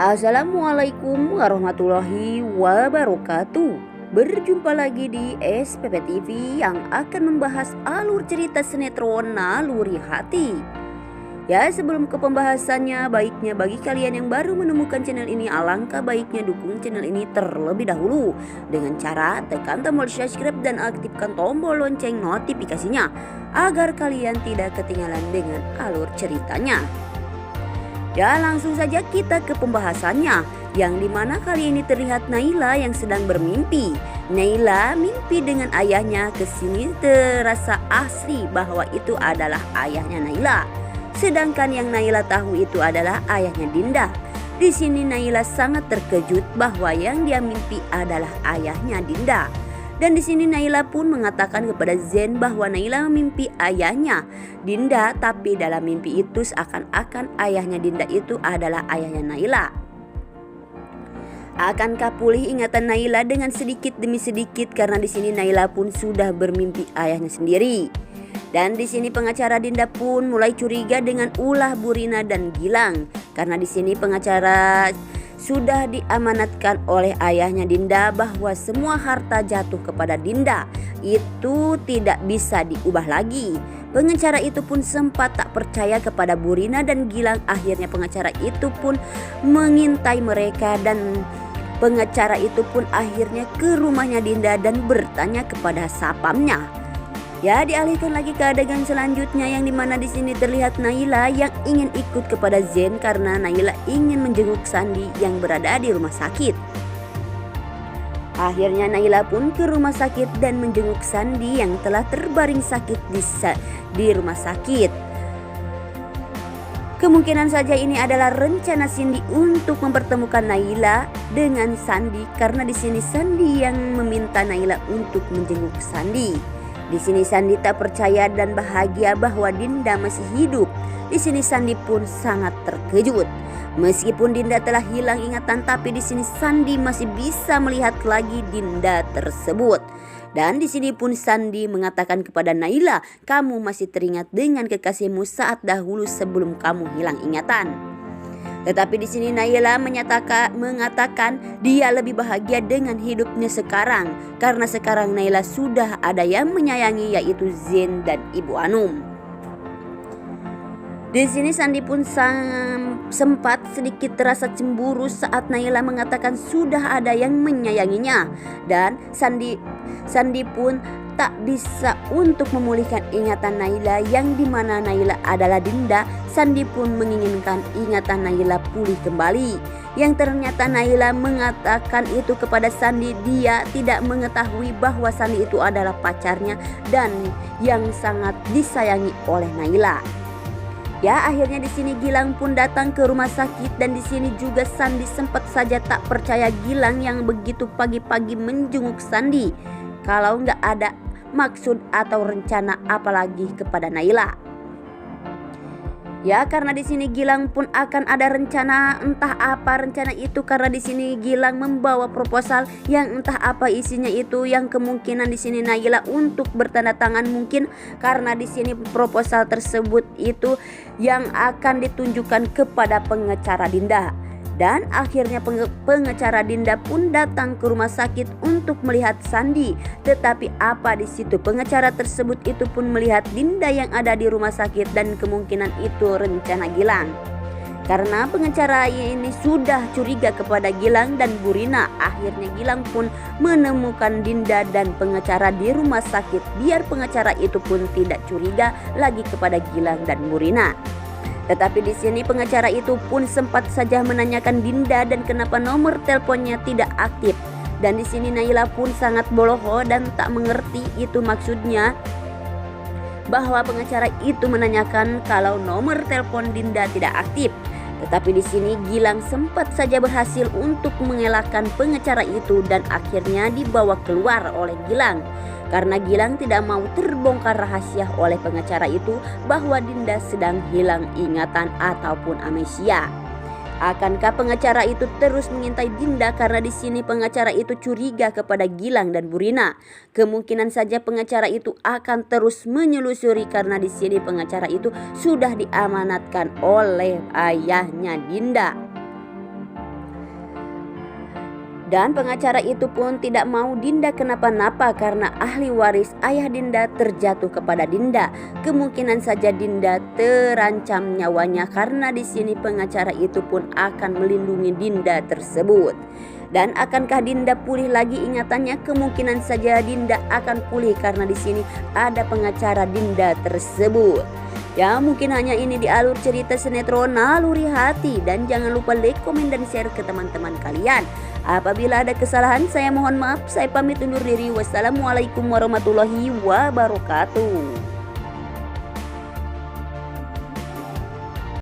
Assalamualaikum warahmatullahi wabarakatuh. Berjumpa lagi di SPP TV yang akan membahas alur cerita sinetron Naluri Hati. Ya, sebelum ke pembahasannya, baiknya bagi kalian yang baru menemukan channel ini, alangkah baiknya dukung channel ini terlebih dahulu dengan cara tekan tombol subscribe dan aktifkan tombol lonceng notifikasinya agar kalian tidak ketinggalan dengan alur ceritanya. Ya, langsung saja kita ke pembahasannya, yang dimana kali ini terlihat Naila yang sedang bermimpi. Naila mimpi dengan ayahnya, kesini terasa asli bahwa itu adalah ayahnya Naila. Sedangkan yang Naila tahu itu adalah ayahnya Dinda. Di sini Naila sangat terkejut bahwa yang dia mimpi adalah ayahnya Dinda. Dan di sini Naila pun mengatakan kepada Zen bahwa Naila memimpi ayahnya Dinda, tapi dalam mimpi itu seakan-akan ayahnya Dinda itu adalah ayahnya Naila. Akankah pulih ingatan Naila dengan sedikit demi sedikit, karena di sini Naila pun sudah bermimpi ayahnya sendiri. Dan di sini pengacara Dinda pun mulai curiga dengan ulah Burina dan Gilang, karena di sini pengacara sudah diamanatkan oleh ayahnya Dinda bahwa semua harta jatuh kepada Dinda, itu tidak bisa diubah lagi. Pengacara itu pun sempat tak percaya kepada Burina dan Gilang. Akhirnya pengacara itu pun mengintai mereka, dan pengacara itu pun akhirnya ke rumahnya Dinda dan bertanya kepada sapamnya. Ya, dialihkan lagi ke adegan selanjutnya, yang dimana di sini terlihat Naila yang ingin ikut kepada Zen karena Naila ingin menjenguk Sandi yang berada di rumah sakit. Akhirnya Naila pun ke rumah sakit dan menjenguk Sandi yang telah terbaring sakit di rumah sakit. Kemungkinan saja ini adalah rencana Cindy untuk mempertemukan Naila dengan Sandi, karena di sini Sandi yang meminta Naila untuk menjenguk Sandi. Di sini Sandi tak percaya dan bahagia bahwa Dinda masih hidup. Di sini Sandi pun sangat terkejut. Meskipun Dinda telah hilang ingatan, tapi di sini Sandi masih bisa melihat lagi Dinda tersebut. Dan di sini pun Sandi mengatakan kepada Naila, "Kamu masih teringat dengan kekasihmu saat dahulu sebelum kamu hilang ingatan." Tetapi di sini Naila mengatakan dia lebih bahagia dengan hidupnya sekarang, karena sekarang Naila sudah ada yang menyayangi, yaitu Zen dan Ibu Anum. Di sini Sandi pun sempat sedikit terasa cemburu saat Naila mengatakan sudah ada yang menyayanginya, dan Sandi pun tak bisa untuk memulihkan ingatan Naila, yang dimana Naila adalah Dinda. Sandi pun menginginkan ingatan Naila pulih kembali, yang ternyata Naila mengatakan itu kepada Sandi. Dia tidak mengetahui bahwa Sandi itu adalah pacarnya dan yang sangat disayangi oleh Naila. Ya, akhirnya di sini Gilang pun datang ke rumah sakit, dan di sini juga Sandi sempat saja tak percaya Gilang yang begitu pagi-pagi menjenguk Sandi, kalau nggak ada maksud atau rencana apalagi kepada Naila. Ya, karena di sini Gilang pun akan ada rencana, entah apa rencana itu, karena di sini Gilang membawa proposal yang entah apa isinya itu, yang kemungkinan di sini Naila untuk bertanda tangan mungkin, karena di sini proposal tersebut itu yang akan ditunjukkan kepada pengacara Dinda. Dan akhirnya pengacara Dinda pun datang ke rumah sakit untuk melihat Sandi. Tetapi apa di situ, pengacara tersebut itu pun melihat Dinda yang ada di rumah sakit, dan kemungkinan itu rencana Gilang. Karena pengacara ini sudah curiga kepada Gilang dan Burina, akhirnya Gilang pun menemukan Dinda dan pengacara di rumah sakit, biar pengacara itu pun tidak curiga lagi kepada Gilang dan Burina. Tetapi di sini pengacara itu pun sempat saja menanyakan Dinda dan kenapa nomor teleponnya tidak aktif. Dan di sini Naila pun sangat boloho dan tak mengerti itu maksudnya, bahwa pengacara itu menanyakan kalau nomor telepon Dinda tidak aktif. Tetapi di sini Gilang sempat saja berhasil untuk mengelakkan pengacara itu, dan akhirnya dibawa keluar oleh Gilang. Karena Gilang tidak mau terbongkar rahasia oleh pengacara itu bahwa Dinda sedang hilang ingatan ataupun amnesia. Akankah pengacara itu terus mengintai Dinda, karena di sini pengacara itu curiga kepada Gilang dan Burina? Kemungkinan saja pengacara itu akan terus menyelusuri, karena di sini pengacara itu sudah diamanatkan oleh ayahnya Dinda. Dan pengacara itu pun tidak mau Dinda kenapa-napa karena ahli waris ayah Dinda terjatuh kepada Dinda. Kemungkinan saja Dinda terancam nyawanya karena di sini pengacara itu pun akan melindungi Dinda tersebut. Dan akankah Dinda pulih lagi ingatannya? Kemungkinan saja Dinda akan pulih karena di sini ada pengacara Dinda tersebut. Ya, mungkin hanya ini di alur cerita sinetron Naluri Hati, dan jangan lupa like, komen, dan share ke teman-teman kalian. Apabila ada kesalahan saya mohon maaf. Saya pamit undur diri. Wassalamualaikum warahmatullahi wabarakatuh.